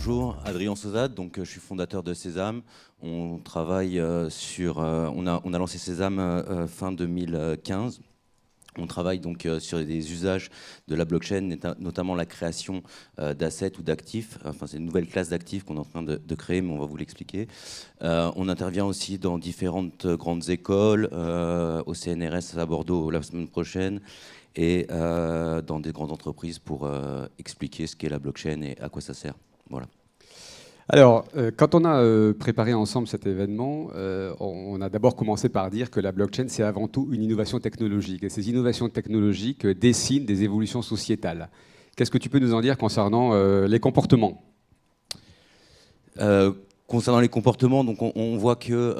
bonjour, Adrien Sauzade, donc je suis fondateur de Sésame. On travaille on a lancé Sésame fin 2015. On travaille donc sur des usages de la blockchain, notamment la création d'assets ou d'actifs. Enfin, c'est une nouvelle classe d'actifs qu'on est en train de créer, mais on va vous l'expliquer. On intervient aussi dans différentes grandes écoles, au CNRS à Bordeaux la semaine prochaine, et dans des grandes entreprises pour expliquer ce qu'est la blockchain et à quoi ça sert. Voilà. Alors, quand on a préparé ensemble cet événement, on a d'abord commencé par dire que la blockchain, c'est avant tout une innovation technologique. Et ces innovations technologiques dessinent des évolutions sociétales. Qu'est-ce que tu peux nous en dire concernant les comportements ? Concernant les comportements, donc on voit que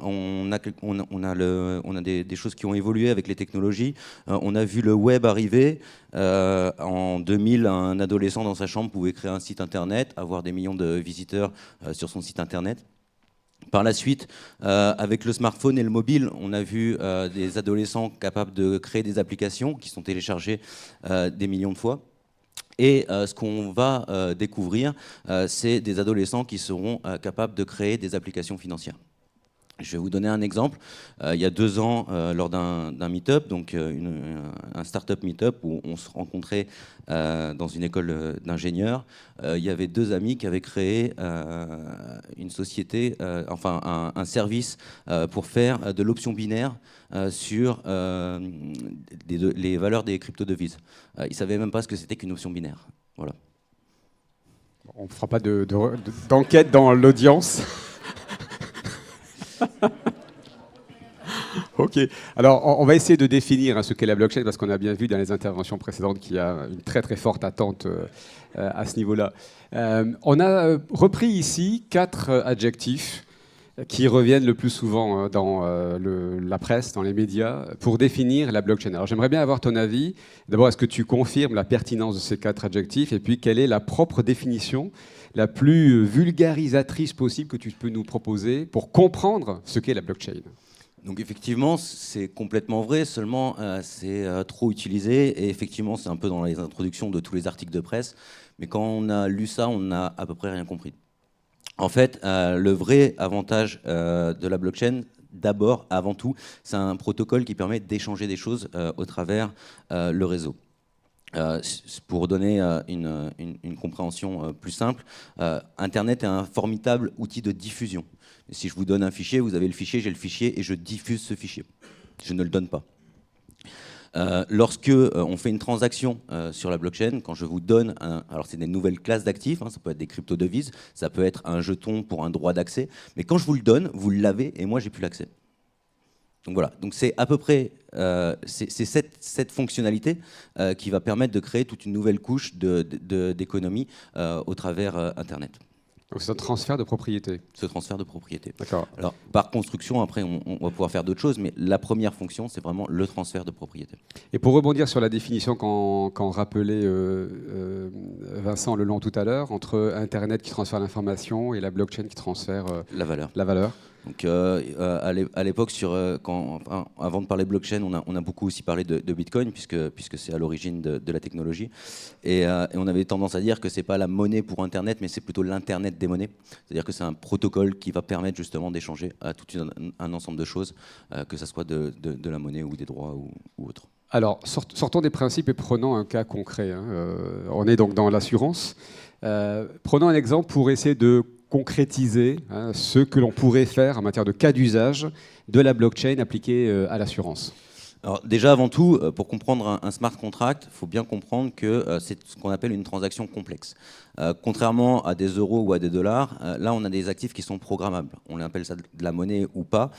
on a des choses qui ont évolué avec les technologies. On a vu le web arriver. En 2000, un adolescent dans sa chambre pouvait créer un site internet, avoir des millions de visiteurs sur son site internet. Par la suite, avec le smartphone et le mobile, on a vu des adolescents capables de créer des applications qui sont téléchargées des millions de fois. Et ce qu'on va découvrir, c'est des adolescents qui seront capables de créer des applications financières. Je vais vous donner un exemple. Il y a 2 ans, lors d'un meet-up, donc un start-up meet-up où on se rencontrait dans une école d'ingénieurs, il y avait 2 amis qui avaient créé une société, un service pour faire de l'option binaire sur les valeurs des crypto-devises. Ils ne savaient même pas ce que c'était qu'une option binaire. Voilà. On ne fera pas d'enquête dans l'audience. Ok. Alors, on va essayer de définir ce qu'est la blockchain, parce qu'on a bien vu dans les interventions précédentes qu'il y a une très très forte attente à ce niveau-là. On a repris ici 4 adjectifs qui reviennent le plus souvent dans la presse, dans les médias, pour définir la blockchain. Alors, j'aimerais bien avoir ton avis. D'abord, est-ce que tu confirmes la pertinence de ces 4 adjectifs? Et puis, quelle est la propre définition la plus vulgarisatrice possible que tu peux nous proposer pour comprendre ce qu'est la blockchain? Donc effectivement, c'est complètement vrai, seulement c'est trop utilisé, et effectivement, c'est un peu dans les introductions de tous les articles de presse, mais quand on a lu ça, on n'a à peu près rien compris. En fait, le vrai avantage de la blockchain, d'abord, avant tout, c'est un protocole qui permet d'échanger des choses au travers le réseau. Pour donner une compréhension plus simple, Internet est un formidable outil de diffusion. Si je vous donne un fichier, vous avez le fichier, j'ai le fichier, et je diffuse ce fichier. Je ne le donne pas. Lorsque on fait une transaction sur la blockchain, quand je vous donne, alors c'est des nouvelles classes d'actifs, ça peut être des crypto-devises, ça peut être un jeton pour un droit d'accès, mais quand je vous le donne, vous l'avez, et moi j'ai plus l'accès. Donc voilà, donc c'est à peu près cette fonctionnalité qui va permettre de créer toute une nouvelle couche d'économie au travers Internet. Donc c'est un transfert de propriété. Ce transfert de propriété. D'accord. Alors par construction, après on va pouvoir faire d'autres choses, mais la première fonction, c'est vraiment le transfert de propriété. Et pour rebondir sur la définition qu'en rappelait Vincent Lelong tout à l'heure, entre Internet qui transfère l'information et la blockchain qui transfère la valeur. Donc à l'époque, avant de parler de blockchain, on a beaucoup aussi parlé de Bitcoin, puisque c'est à l'origine de la technologie. Et on avait tendance à dire que c'est pas la monnaie pour Internet, mais c'est plutôt l'Internet des monnaies. C'est-à-dire que c'est un protocole qui va permettre justement d'échanger tout un ensemble de choses, que ce soit de la monnaie ou des droits ou autre. Alors, sortons des principes et prenons un cas concret. On est donc dans l'assurance. Prenons un exemple pour essayer de concrétiser ce que l'on pourrait faire en matière de cas d'usage de la blockchain appliquée à l'assurance. Alors déjà, avant tout, pour comprendre un smart contract, il faut bien comprendre que c'est ce qu'on appelle une transaction complexe. Contrairement à des euros ou à des dollars, là on a des actifs qui sont programmables. On appelle ça de la monnaie ou pas.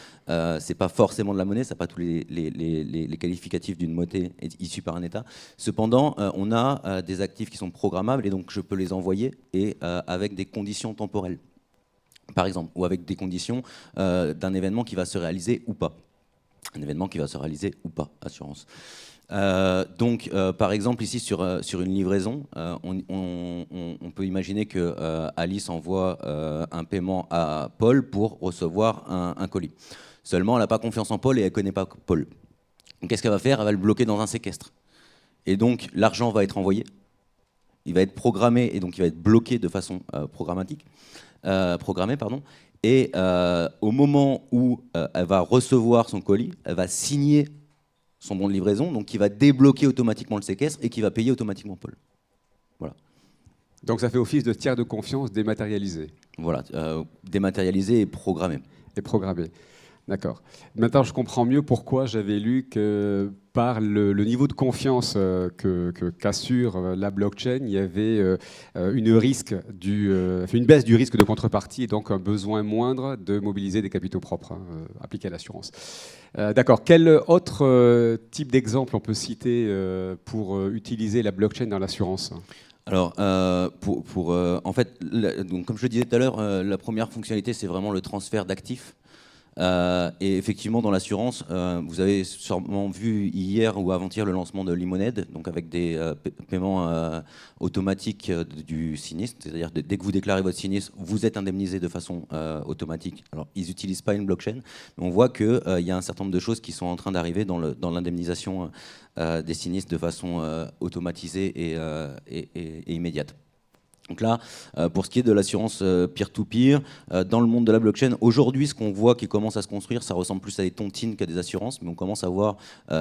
C'est pas forcément de la monnaie, ça n'a pas tous les qualificatifs d'une monnaie issue par un État. Cependant, on a des actifs qui sont programmables, et donc je peux les envoyer, et avec des conditions temporelles, par exemple, ou avec des conditions d'un événement qui va se réaliser ou pas. Un événement qui va se réaliser ou pas, assurance. Donc, par exemple, ici, sur une livraison, on peut imaginer que Alice envoie un paiement à Paul pour recevoir un colis. Seulement, elle n'a pas confiance en Paul et elle ne connaît pas Paul. Donc, qu'est-ce qu'elle va faire? Elle va le bloquer dans un séquestre. Et donc, l'argent va être envoyé, il va être programmé et donc il va être bloqué de façon programmée, pardon. Et au moment où elle va recevoir son colis, elle va signer son bon de livraison, donc qui va débloquer automatiquement le séquestre et qui va payer automatiquement Paul. Voilà. Donc ça fait office de tiers de confiance dématérialisé. Voilà, dématérialisé et programmé. Et programmé. D'accord. Maintenant, je comprends mieux pourquoi j'avais lu que par le niveau de confiance qu'assure la blockchain, il y avait une baisse du risque de contrepartie et donc un besoin moindre de mobiliser des capitaux propres appliqués à l'assurance. D'accord. Quel autre type d'exemple on peut citer pour utiliser la blockchain dans l'assurance ? Alors, en fait, donc, comme je le disais tout à l'heure, la première fonctionnalité, c'est vraiment le transfert d'actifs. Et effectivement, dans l'assurance, vous avez sûrement vu hier ou avant-hier le lancement de Limonade, donc avec des paiements automatiques du sinistre. C'est-à-dire dès que vous déclarez votre sinistre, vous êtes indemnisé de façon automatique. Alors, ils n'utilisent pas une blockchain, mais on voit qu'il y a un certain nombre de choses qui sont en train d'arriver dans l'indemnisation des sinistres de façon automatisée et immédiate. Donc là, pour ce qui est de l'assurance peer-to-peer, dans le monde de la blockchain, aujourd'hui, ce qu'on voit qui commence à se construire, ça ressemble plus à des tontines qu'à des assurances, mais on commence à voir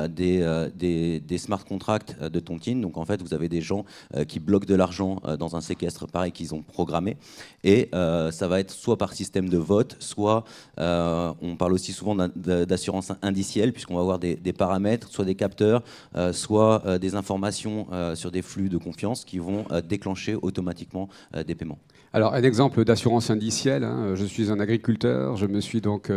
des smart contracts de tontines. Donc en fait, vous avez des gens qui bloquent de l'argent dans un séquestre, pareil, qu'ils ont programmé. Et ça va être soit par système de vote, soit on parle aussi souvent d'assurance indicielle, puisqu'on va avoir des paramètres, soit des capteurs, soit des informations sur des flux de confiance qui vont déclencher automatiquement des paiements. Alors, un exemple d'assurance indicielle, hein, je suis un agriculteur, je me suis donc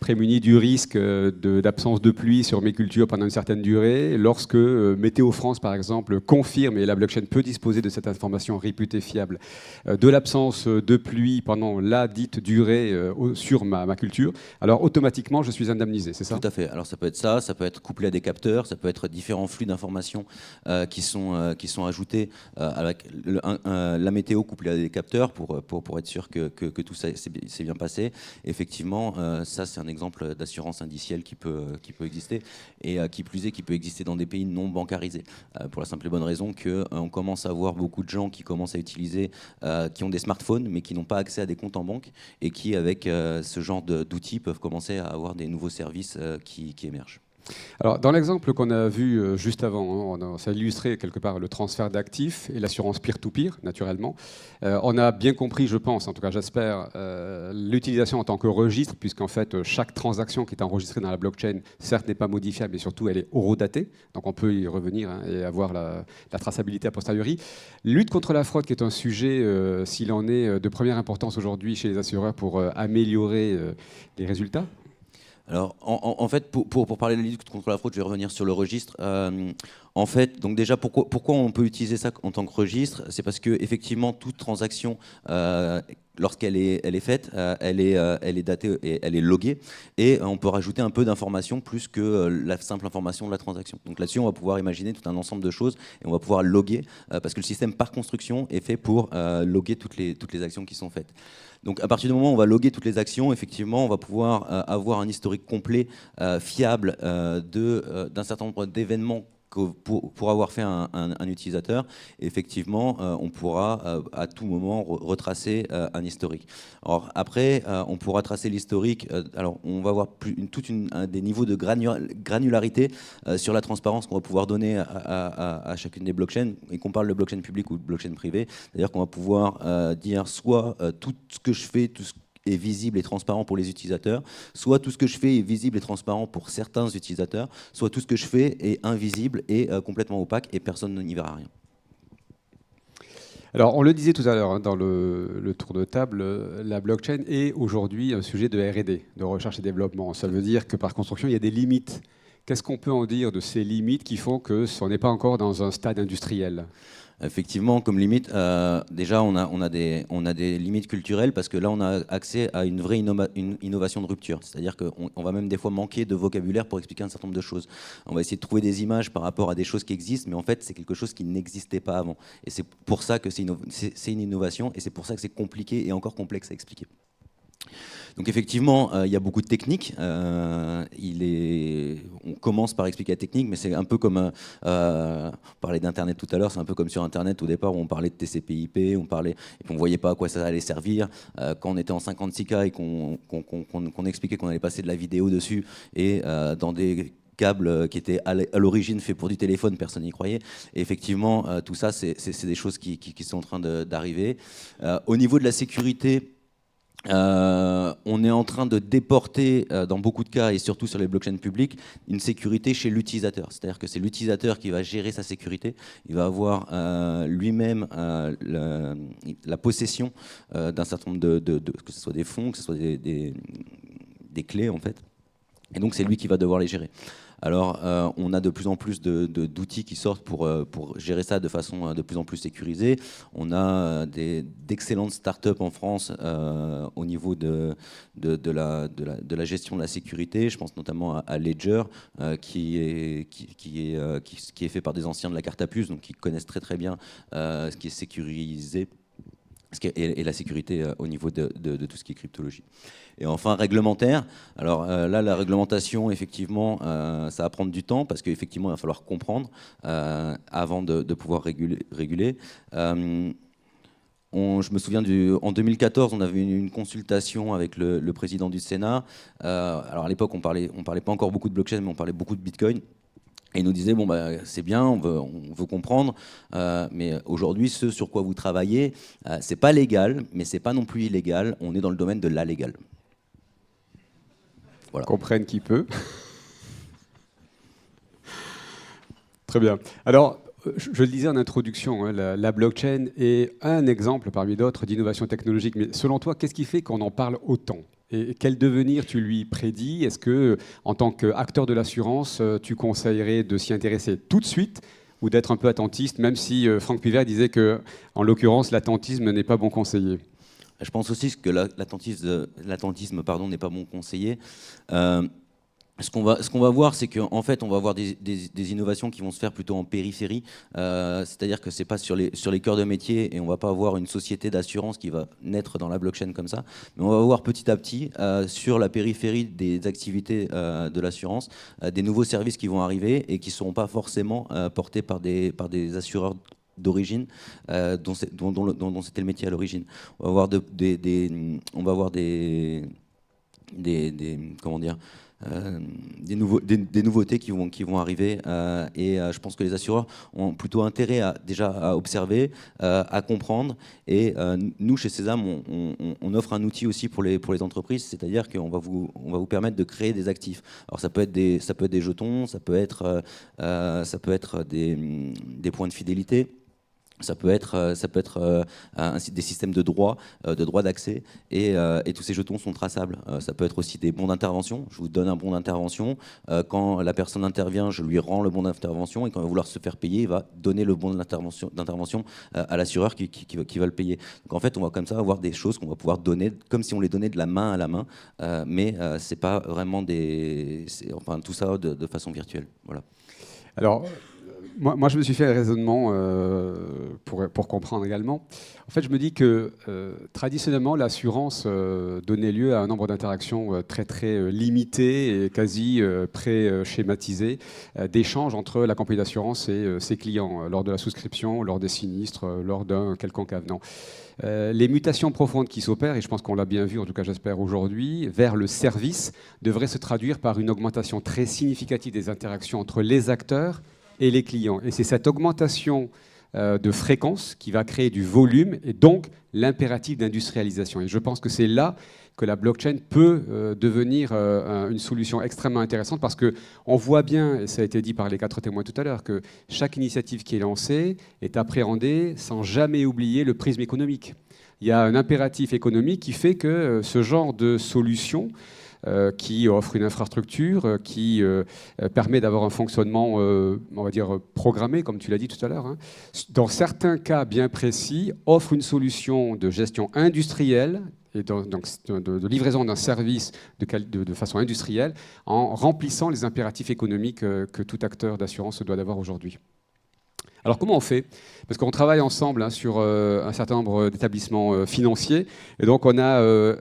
prémuni du risque d'absence de pluie sur mes cultures pendant une certaine durée. Lorsque Météo France, par exemple, confirme, et la blockchain peut disposer de cette information réputée fiable, de l'absence de pluie pendant la dite durée sur ma culture, alors automatiquement, je suis indemnisé, c'est ça ? Tout à fait. Alors, ça peut être ça, ça peut être couplé à des capteurs, ça peut être différents flux d'informations qui sont ajoutés avec la météo couplée à des capteurs pour être sûr que tout ça s'est bien passé. Effectivement, ça c'est un exemple d'assurance indicielle qui peut exister et qui plus est qui peut exister dans des pays non bancarisés pour la simple et bonne raison qu'on commence à voir beaucoup de gens qui commencent à utiliser, qui ont des smartphones mais qui n'ont pas accès à des comptes en banque et qui avec ce genre d'outils peuvent commencer à avoir des nouveaux services qui émergent. Alors, dans l'exemple qu'on a vu juste avant, hein, ça illustrait quelque part le transfert d'actifs et l'assurance peer-to-peer, naturellement. On a bien compris, je pense, en tout cas j'espère, l'utilisation en tant que registre, puisqu'en fait, chaque transaction qui est enregistrée dans la blockchain, certes, n'est pas modifiable, mais surtout, elle est horodatée. Donc, on peut y revenir et avoir la traçabilité a posteriori. Lutte contre la fraude, qui est un sujet, s'il en est, de première importance aujourd'hui chez les assureurs pour améliorer les résultats. Alors, en fait, pour parler de la lutte contre la fraude, je vais revenir sur le registre. En fait, donc déjà, pourquoi on peut utiliser ça en tant que registre ? C'est parce que effectivement, toute transaction, lorsqu'elle est faite, elle est datée et elle est loguée, et on peut rajouter un peu d'informations plus que la simple information de la transaction. Donc là-dessus, on va pouvoir imaginer tout un ensemble de choses et on va pouvoir loguer, parce que le système par construction est fait pour loguer toutes les actions qui sont faites. Donc à partir du moment où on va loguer toutes les actions, effectivement, on va pouvoir avoir un historique complet, fiable d'un certain nombre d'événements pour avoir fait un utilisateur. Et effectivement, on pourra à tout moment retracer un historique. Alors après, on pourra tracer l'historique. Alors on va avoir des niveaux de granularité sur la transparence qu'on va pouvoir donner à chacune des blockchains, et qu'on parle de blockchain publique ou de blockchain privée. C'est-à-dire qu'on va pouvoir dire soit tout ce que je fais, tout ce est visible et transparent pour les utilisateurs, soit tout ce que je fais est visible et transparent pour certains utilisateurs, soit tout ce que je fais est invisible et complètement opaque et personne n'y verra rien. Alors, on le disait tout à l'heure hein, dans le tour de table, la blockchain est aujourd'hui un sujet de R&D, de recherche et développement. Ça veut dire que par construction, il y a des limites. Qu'est-ce qu'on peut en dire de ces limites qui font que on n'est pas encore dans un stade industriel ? Effectivement, comme limite, déjà on a des limites culturelles parce que là on a accès à une vraie innovation de rupture. C'est-à-dire qu'on va même des fois manquer de vocabulaire pour expliquer un certain nombre de choses. On va essayer de trouver des images par rapport à des choses qui existent, mais en fait c'est quelque chose qui n'existait pas avant. Et c'est pour ça que c'est une innovation et c'est pour ça que c'est compliqué et encore complexe à expliquer. Donc effectivement, il y a beaucoup de techniques. commence par expliquer la technique, mais c'est un peu comme on parlait d'Internet tout à l'heure, c'est un peu comme sur Internet au départ où on parlait de TCP/IP, et puis on voyait pas à quoi ça allait servir. Quand on était en 56K et qu'on expliquait qu'on allait passer de la vidéo dessus et dans des câbles qui étaient à l'origine faits pour du téléphone, personne n'y croyait. Et effectivement, tout ça, c'est des choses qui sont en train d'arriver. Au niveau de la sécurité, on est en train de déporter, dans beaucoup de cas, et surtout sur les blockchains publiques, une sécurité chez l'utilisateur. C'est-à-dire que c'est l'utilisateur qui va gérer sa sécurité. Il va avoir lui-même la possession d'un certain nombre que ce soit des fonds, que ce soit des clés, en fait. Et donc, c'est lui qui va devoir les gérer. Alors, on a de plus en plus d'outils qui sortent pour gérer ça de façon de plus en plus sécurisée. On a d'excellentes startups en France au niveau de la gestion de la sécurité. Je pense notamment à Ledger, qui est fait par des anciens de la carte à puce, donc qui connaissent très très bien ce qui est sécurisé et la sécurité au niveau de tout ce qui est cryptologie. Et enfin, réglementaire. Alors là, la réglementation, effectivement, ça va prendre du temps parce qu'effectivement, il va falloir comprendre avant de pouvoir réguler. Je me souviens, en 2014, on avait une consultation avec le président du Sénat. Alors à l'époque, on parlait pas encore beaucoup de blockchain, mais on parlait beaucoup de Bitcoin. Et il nous disait, bon, c'est bien, on veut comprendre, mais aujourd'hui, ce sur quoi vous travaillez, c'est pas légal, mais c'est pas non plus illégal. On est dans le domaine de l'allégal. Voilà. Comprenne qui peut. Très bien. Alors, je le disais en introduction, hein, la blockchain est un exemple parmi d'autres d'innovation technologique. Mais selon toi, qu'est-ce qui fait qu'on en parle autant ? Et quel devenir tu lui prédis ? Est-ce que, en tant qu'acteur de l'assurance, tu conseillerais de s'y intéresser tout de suite ou d'être un peu attentiste, même si Franck Pivert disait que, en l'occurrence, l'attentisme n'est pas bon conseiller ? Je pense aussi que l'attentisme n'est pas bon conseiller. Ce qu'on va voir, c'est qu'en fait, on va avoir des innovations qui vont se faire plutôt en périphérie, c'est-à-dire que c'est pas sur les cœurs de métier, et on va pas avoir une société d'assurance qui va naître dans la blockchain comme ça, mais on va voir petit à petit sur la périphérie des activités de l'assurance, des nouveaux services qui vont arriver et qui seront pas forcément portés par des assureurs d'origine dont c'était le métier à l'origine. On va avoir des comment dire, des nouveautés qui vont arriver et je pense que les assureurs ont plutôt intérêt à observer, à comprendre, et nous chez Sésame on offre un outil aussi pour les entreprises, c'est-à-dire qu'on va vous permettre de créer des actifs. Alors ça peut être des jetons, ça peut être des points de fidélité. Ça peut être des systèmes de droit d'accès, et tous ces jetons sont traçables. Ça peut être aussi des bons d'intervention. Je vous donne un bon d'intervention. Quand la personne intervient, je lui rends le bon d'intervention, et quand il va vouloir se faire payer, il va donner le bon d'intervention à l'assureur qui va le payer. Donc en fait, on va comme ça avoir des choses qu'on va pouvoir donner comme si on les donnait de la main à la main, mais c'est pas vraiment tout ça de façon virtuelle. Voilà. Alors, moi, je me suis fait un raisonnement pour comprendre également. En fait, je me dis que traditionnellement, l'assurance donnait lieu à un nombre d'interactions très, très limité et quasi pré-schématisé d'échanges entre la compagnie d'assurance et ses clients lors de la souscription, lors des sinistres, lors d'un quelconque avenant. Les mutations profondes qui s'opèrent, et je pense qu'on l'a bien vu, en tout cas j'espère aujourd'hui, vers le service, devraient se traduire par une augmentation très significative des interactions entre les acteurs et les clients. Et c'est cette augmentation de fréquence qui va créer du volume et donc l'impératif d'industrialisation. Et je pense que c'est là que la blockchain peut devenir une solution extrêmement intéressante, parce qu'on voit bien, et ça a été dit par les 4 témoins tout à l'heure, que chaque initiative qui est lancée est appréhendée sans jamais oublier le prisme économique. Il y a un impératif économique qui fait que ce genre de solution qui offre une infrastructure, qui permet d'avoir un fonctionnement, on va dire, programmé, comme tu l'as dit tout à l'heure, hein, dans certains cas bien précis, offre une solution de gestion industrielle et de livraison d'un service de façon industrielle, en remplissant les impératifs économiques que tout acteur d'assurance doit avoir aujourd'hui. Alors comment on fait ? Parce qu'on travaille ensemble sur un certain nombre d'établissements financiers, et donc on a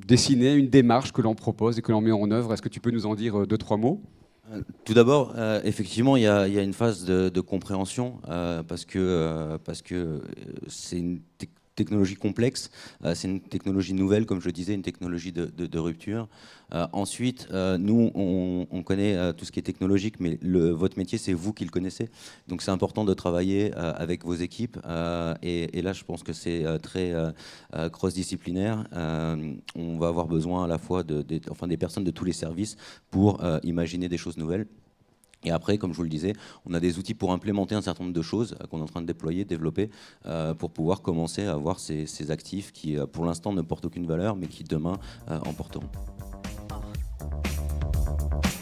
dessiné une démarche que l'on propose et que l'on met en œuvre. Est-ce que tu peux nous en dire 2-3 mots ? Tout d'abord, effectivement, il y a une phase de compréhension parce que c'est une technologie complexe, c'est une technologie nouvelle, comme je disais, une technologie de rupture. Ensuite, nous, on connaît tout ce qui est technologique, mais votre métier, c'est vous qui le connaissez. Donc c'est important de travailler avec vos équipes. Et là, je pense que c'est très cross-disciplinaire. On va avoir besoin à la fois des personnes de tous les services pour imaginer des choses nouvelles. Et après, comme je vous le disais, on a des outils pour implémenter un certain nombre de choses qu'on est en train de déployer, développer, pour pouvoir commencer à avoir ces actifs qui, pour l'instant, ne portent aucune valeur, mais qui, demain, en porteront.